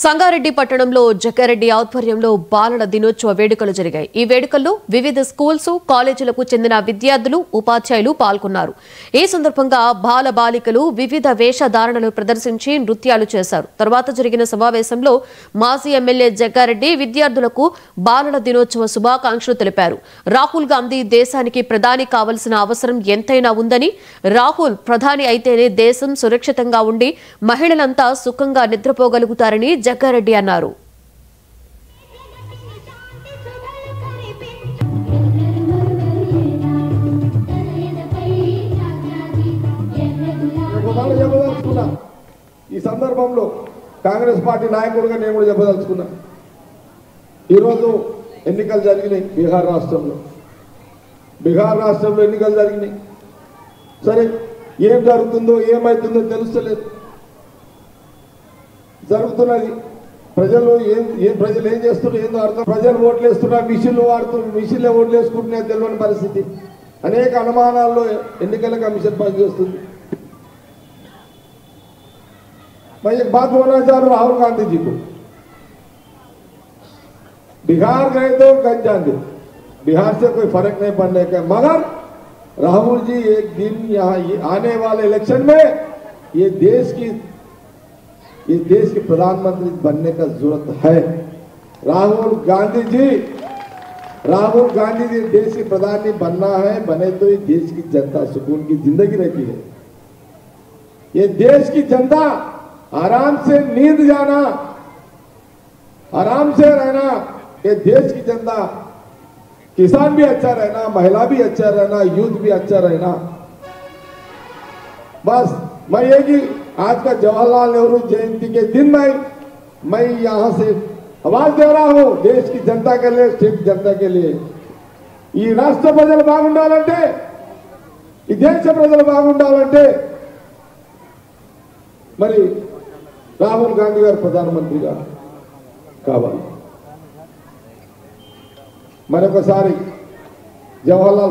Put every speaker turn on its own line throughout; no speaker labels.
సంగారెడ్డి పట్టణంలో జగ్గారెడ్డి ఆధ్వర్యంలో బాలల దినోత్సవ వేడుకలు జరిగాయి. ఈ వేడుకల్లో వివిధ స్కూల్స్, కాలేజీలకు చెందిన విద్యార్థులు, ఉపాధ్యాయులు పాల్గొన్నారు. ఈ సందర్భంగా బాల బాలికలు వివిధ వేషధారణలు ప్రదర్శించి నృత్యాలు చేశారు. తర్వాత జరిగిన సమావేశంలో మాజీ ఎమ్మెల్యే జగ్గారెడ్డి విద్యార్థులకు బాలల దినోత్సవ శుభాకాంక్షలు తెలిపారు. రాహుల్ గాంధీ దేశానికి ప్రధాని కావాల్సిన అవసరం ఎంతైనా ఉందని, రాహుల్ ప్రధాని అయితేనే దేశం సురక్షితంగా ఉండి మహిళలంతా సుఖంగా నిద్రపోగలుగుతారని జగ్గారెడ్డి అన్నారు.
ఈ సందర్భంలో కాంగ్రెస్ పార్టీ నాయకుడిగా నేను కూడా చెప్పదలుచుకున్నా. ఈరోజు ఎన్నికలు జరిగినాయి బీహార్ రాష్ట్రంలో ఎన్నికలు జరిగినాయి. సరే, ఏం జరుగుతుందో ఏమవుతుందో తెలుస్తలేదు. జరుగుతున్నది ప్రజలు ఏం చేస్తున్నారు ఏందో అర్థం. ప్రజలు ఓట్లు వేస్తున్నారు, మిషన్లే ఓట్లు వేసుకుంటున్నాయి తెలియని పరిస్థితి. అనేక అనుమానాల్లో ఎన్నికల కమిషన్ పనిచేస్తుంది. मैं एक बात बोलना चाह रहा हूँ राहुल गांधी जी को. बिहार गए तो गंज जाएंगे, बिहार से कोई फर्क नहीं पड़ने का, मगर राहुल जी एक दिन यहाँ आने वाले इलेक्शन में ये देश के प्रधानमंत्री बनने का जरूरत है. राहुल गांधी जी देश के प्रधानी बनना है. बने तो ये देश की जनता सुकून की जिंदगी रहती है. ये देश की जनता आराम से नींद जाना, आराम से रहना. ये देश की जनता, किसान भी अच्छा रहना, महिला भी अच्छा रहना, यूथ भी अच्छा रहना. बस मैं ये कि आज का जवाहरलाल नेहरू जयंती के दिन मैं यहां से आवाज दे रहा हूं देश की जनता के लिए, स्टेट जनता के लिए. ఈ రాష్ట్ర ప్రజలు బాగుండాలంటే, ఈ దేశ ప్రజలు బాగుండాలంటే మరి రాహుల్ గాంధీ గారు ప్రధానమంత్రిగా కావాలి. మరొకసారి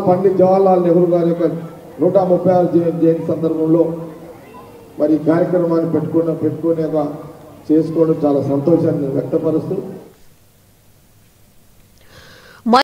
పండిత్ జవహర్లాల్ నెహ్రూ గారి యొక్క 136 జయంతి సందర్భంలో మరి కార్యక్రమాన్ని పెట్టుకోవడం చేసుకోవడం చాలా సంతోషాన్ని వ్యక్తపరుస్తూ